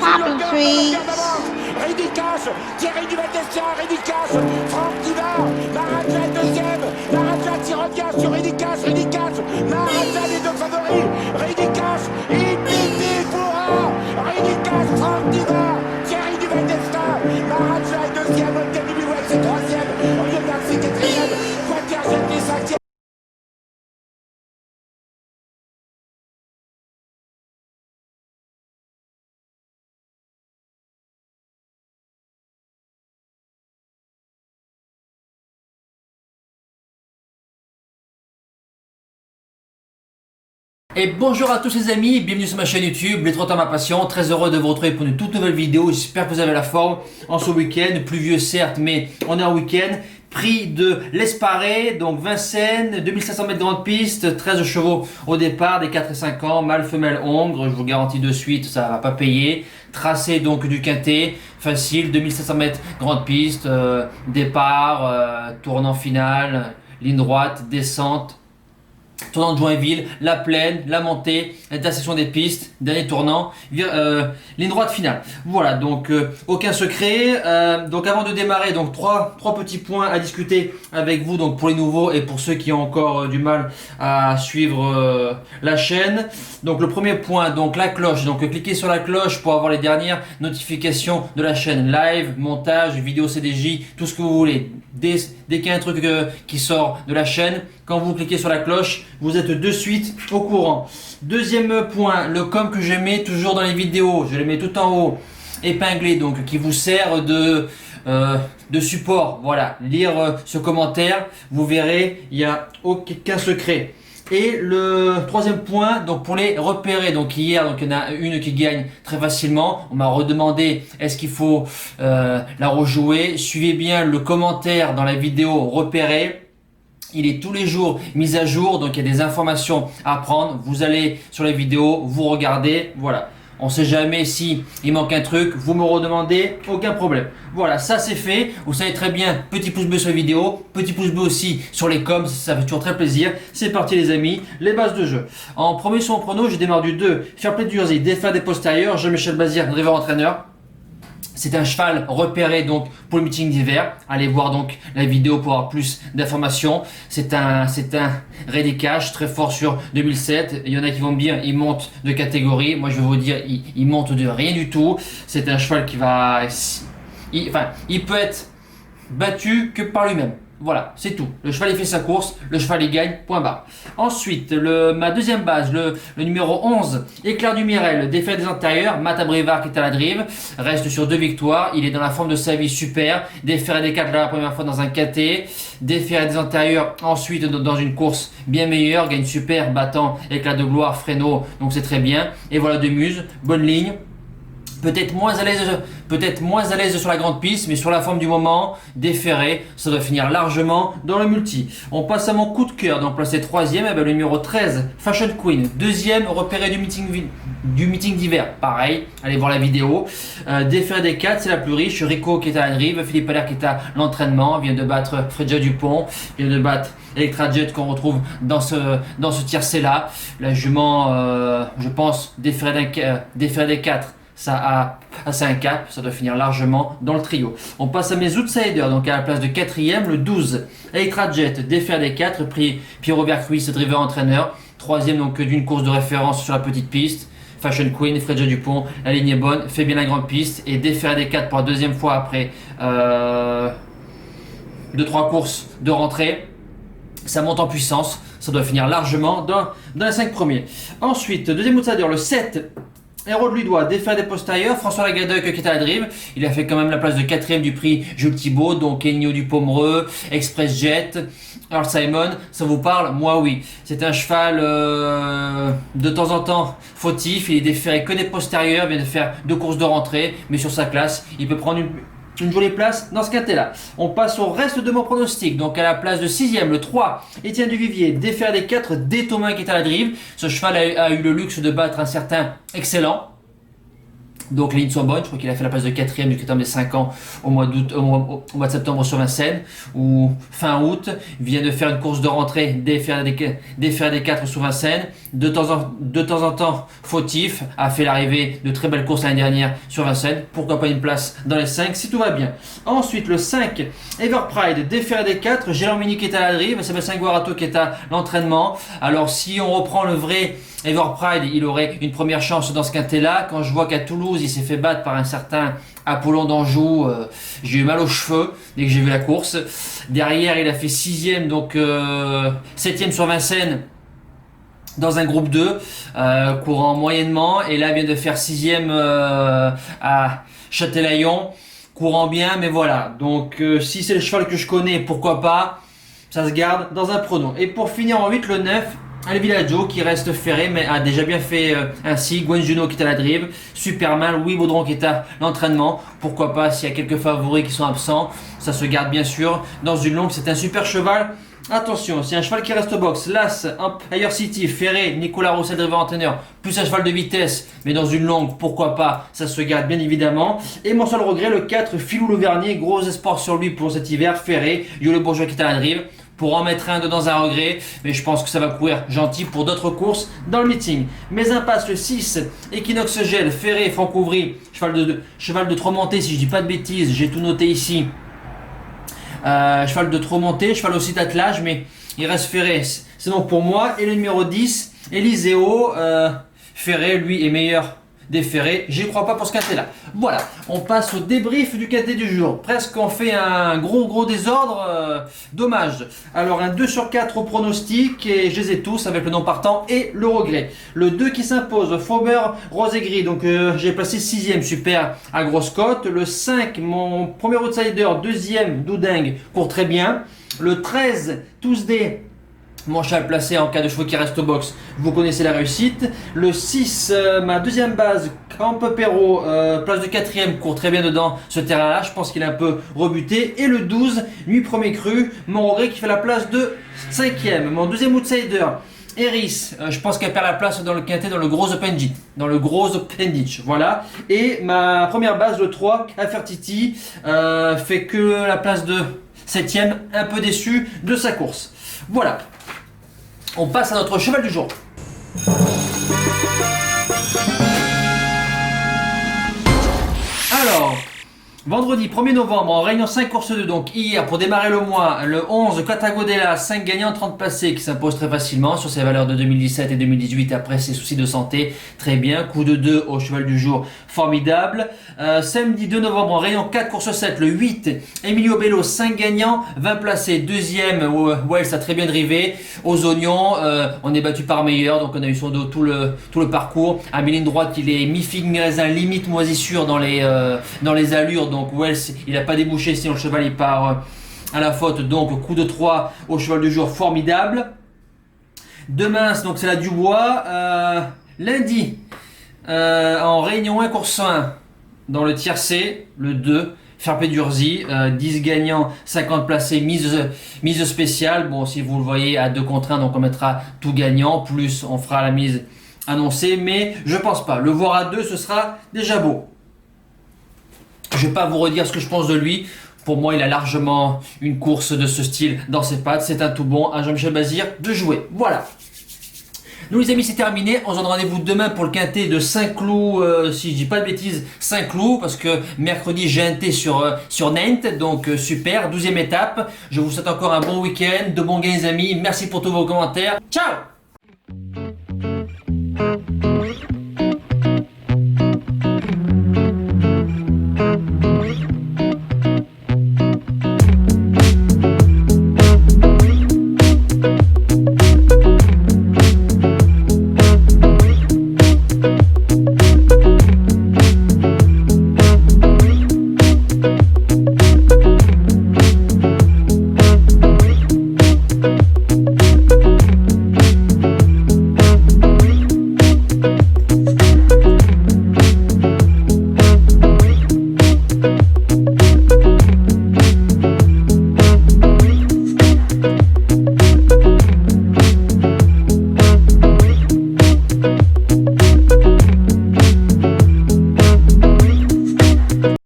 Popping trees. Rédicage, Thierry Duval-Destia, Rédicage, Franck Diva, Maharaja deuxième, Maharaja qui revient sur Rédicage, Maharaja les deux favoris, Rédicage, Ipiti Foura, Rédicage, Franck Diva, Thierry Duval-Destia, Maharaja est deuxième, Olga Bilouet c'est troisième, Olivier Garcia quatrième, Quater Jetli cinquième. Et bonjour à tous les amis, bienvenue sur ma chaîne YouTube, les Trotteurs ma passion, très heureux de vous retrouver pour une toute nouvelle vidéo, j'espère que vous avez la forme en ce week-end, pluvieux certes, mais on est en week-end, prix de l'Esparé, donc Vincennes, 2500 mètres grande piste, 13 chevaux au départ, des 4 et 5 ans, mâle, femelle, hongre, je vous garantis de suite, ça va pas payer, tracé donc du quintet, facile, 2500 mètres grande piste, départ, tournant final, ligne droite, descente, tournant de Joinville, la plaine, la montée, l'intersection des pistes, dernier tournant, ligne droite finale. Voilà, donc aucun secret. Donc avant de démarrer, donc trois petits points à discuter avec vous, donc pour les nouveaux et pour ceux qui ont encore du mal à suivre la chaîne. Donc le premier point, donc la cloche. Donc cliquez sur la cloche pour avoir les dernières notifications de la chaîne, live, montage, vidéo CDJ, tout ce que vous voulez. Dès qu'il y a un truc qui sort de la chaîne, quand vous cliquez sur la cloche, vous êtes de suite au courant. Deuxième point, le com que je mets toujours dans les vidéos, je les mets tout en haut, épinglé, donc qui vous sert de support. Voilà, lire ce commentaire, vous verrez, il n'y a aucun secret. Et le troisième point, donc pour les repérer, donc hier, donc il y en a une qui gagne très facilement. On m'a redemandé est-ce qu'il faut la rejouer. Suivez bien le commentaire dans la vidéo repérer. Il est tous les jours mis à jour, donc il y a des informations à prendre. Vous allez sur les vidéos, vous regardez, voilà. On sait jamais si il manque un truc, vous me redemandez, aucun problème. Voilà, ça c'est fait. Vous savez très bien, petit pouce bleu sur la vidéo, petit pouce bleu aussi sur les coms, ça fait toujours très plaisir. C'est parti les amis, les bases de jeu. En premier sur mon prono, j'ai démarré du 2, Fair Play de Jersey, défaire des postérieurs, Jean-Michel Bazir, driver entraîneur. C'est un cheval repéré donc pour le meeting d'hiver. Allez voir donc la vidéo pour avoir plus d'informations. C'est un Rédicage très fort sur 2007. Il y en a qui vont me dire il monte de catégorie. Moi je vais vous dire il monte de rien du tout. C'est un cheval qui va, il peut être battu que par lui-même. Voilà, c'est tout. Le cheval il fait sa course, le cheval il gagne, point barre. Ensuite, ma deuxième base, le numéro 11, Éclair du Mirel, défaite des antérieurs, Mata Brivard qui est à la drive, reste sur 2 victoires, il est dans la forme de sa vie super, déféré des 4 la première fois dans un KT, déféré des antérieurs ensuite dans une course bien meilleure, gagne super, battant Éclat de gloire, Fresno, donc c'est très bien. Et voilà de Muse, bonne ligne. Peut-être moins à l'aise sur la grande piste, mais sur la forme du moment, déféré, ça doit finir largement dans le multi. On passe à mon coup de cœur, donc placé 3ème, le numéro 13, Fashion Queen, 2ème, repéré du meeting d'hiver, pareil, allez voir la vidéo. Déféré des 4, c'est la plus riche, Rico qui est à la drive, Philippe Allaire qui est à l'entraînement, vient de battre Fredja Dupont, vient de battre Electra Jet qu'on retrouve dans ce tiercé là. La jument, je pense, déféré des 4. Ça a un cap, ça doit finir largement dans le trio. On passe à mes outsiders, donc à la place de 4ème, le 12, Electra Jet, défaire des 4, prix Pierre-Robert Cruis, driver entraîneur. 3ème donc d'une course de référence sur la petite piste. Fashion Queen, Fredja Dupont, la ligne est bonne, fait bien la grande piste et défaire des 4 pour la deuxième fois après 2-3 courses de rentrée. Ça monte en puissance, ça doit finir largement dans les 5 premiers. Ensuite, deuxième outsider, le 7, Héros de Ludois, défaire des postérieurs, François Lagadec qui est à la drive, il a fait quand même la place de 4ème du prix Jules Thibault, donc Ennio du Pomereux, Express Jet, Earl Simon, ça vous parle? Moi oui. C'est un cheval de temps en temps fautif, il est déféré que des postérieurs, vient de faire 2 courses de rentrée, mais sur sa classe, il peut prendre une jolie place dans ce quintet là. On passe au reste de mon pronostic, donc à la place de 6ème, le 3, Étienne Duvivier, défaire des 4, des Thomas qui est à la drive. Ce cheval a eu le luxe de battre un certain Excellent. Donc les lignes sont bonnes, je crois qu'il a fait la place de 4e du critérium des 5 ans au mois de septembre sur Vincennes ou fin août. Il vient de faire une course de rentrée des des 4 sur Vincennes. De temps en temps fautif, a fait l'arrivée de très belles courses l'année dernière sur Vincennes. Pourquoi pas une place dans les 5 si tout va bien. Ensuite le 5 Everpride déféré des 4, Gérard Mini qui est à la drive, Sébastien Guarato qui est à l'entraînement. Alors si on reprend le vrai Everpride, il aurait une première chance dans ce quintet là. Quand je vois qu'à Toulouse il s'est fait battre par un certain Apollon d'Anjou, j'ai eu mal aux cheveux dès que j'ai vu la course. Derrière il a fait 6e, donc 7e sur Vincennes dans un groupe 2, courant moyennement, et là il vient de faire 6e à Châtelaillon, courant bien, mais voilà. Donc si c'est le cheval que je connais, pourquoi pas, ça se garde dans un pronom. Et pour finir en 8, le 9 El Villaggio qui reste ferré mais a déjà bien fait ainsi. Gwen Juno qui est à la drive, Superman, Louis Baudron qui est à l'entraînement. Pourquoi pas, s'il y a quelques favoris qui sont absents, ça se garde bien sûr dans une longue. C'est un super cheval. Attention, c'est un cheval qui reste au box. L'As, Empire City, Ferré, Nicolas Roussel driver entraîneur, plus un cheval de vitesse, mais dans une longue, pourquoi pas, ça se garde bien évidemment. Et mon seul regret, le 4, Philou Louvernier, gros espoir sur lui pour cet hiver, Ferré, Yo le Bourgeois qui est à la drive. Pour en mettre un dedans un regret, mais je pense que ça va courir gentil pour d'autres courses dans le meeting. Mes impasses, le 6, Equinox Gel, Ferré, Francouvry, cheval de trop monté, si je dis pas de bêtises, j'ai tout noté ici. Cheval de trop monté, cheval aussi d'attelage, mais il reste Ferré, c'est bon pour moi. Et le numéro 10, Eliseo, Ferré, lui est meilleur des Ferrés, j'y crois pas pour ce quintet là. Voilà, on passe au débrief du quintet du jour. Presque on fait un gros désordre, dommage. Alors un 2 sur 4 au pronostic, et je les ai tous avec le nom partant et le regret. Le 2 qui s'impose, Fauber, Rose et Gris, donc j'ai placé 6e, super, à grosse cote. Le 5, mon premier outsider, 2e, Doudingue, court très bien. Le 13, Tuesday, mon cheval placé en cas de chevaux qui reste au box, vous connaissez la réussite. Le 6, ma deuxième base, Camp Perrault, place de 4e, court très bien dedans ce terrain là, je pense qu'il est un peu rebuté. Et le 12, Nuit Premier Cru, mon regret qui fait la place de 5e. Mon deuxième outsider, Eris, je pense qu'elle perd la place dans le quintet, dans le gros Open Ditch, voilà. Et ma première base, le 3, Afertiti, fait que la place de 7e, un peu déçu de sa course. Voilà. On passe à notre cheval du jour. Alors, vendredi 1er novembre, en réunion 5 courses 2, donc hier pour démarrer le mois, le 11 Catagodela, 5 gagnants, 30 placés qui s'impose très facilement sur ses valeurs de 2017 et 2018 après ses soucis de santé, très bien, coup de 2 au cheval du jour, formidable. Samedi 2 novembre en réunion 4 courses 7, le 8 Emilio Bello, 5 gagnants, 20 placés, deuxième Wells a très bien drivé, aux oignons, on est battu par meilleur, donc on a eu son dos tout le parcours. À mi-ligne droite il est mi-figue mi-raisin, limite moisissure dans les allures. Donc Wells, il n'a pas débouché, sinon le cheval il part à la faute. Donc coup de 3 au cheval du jour, formidable. Demain, donc c'est la Dubois. Lundi, en réunion 1, course 1, dans le tiercé, le 2, Ferpé d'Urzy, 10 gagnants, 50 placés, mise spéciale. Bon, si vous le voyez à 2 contre 1, donc on mettra tout gagnant, plus on fera la mise annoncée, mais je pense pas. Le voir à 2, ce sera déjà beau. Je ne vais pas vous redire ce que je pense de lui. Pour moi, il a largement une course de ce style dans ses pattes. C'est un tout bon à Jean-Michel Bazir de jouer. Voilà. Nous les amis, c'est terminé. On se donne rendez-vous demain pour le quintet de Saint-Cloud. Si je dis pas de bêtises, Saint-Cloud. Parce que mercredi, j'ai un thé sur Nantes. Donc super, 12e étape. Je vous souhaite encore un bon week-end. De bons gains les amis. Merci pour tous vos commentaires. Ciao!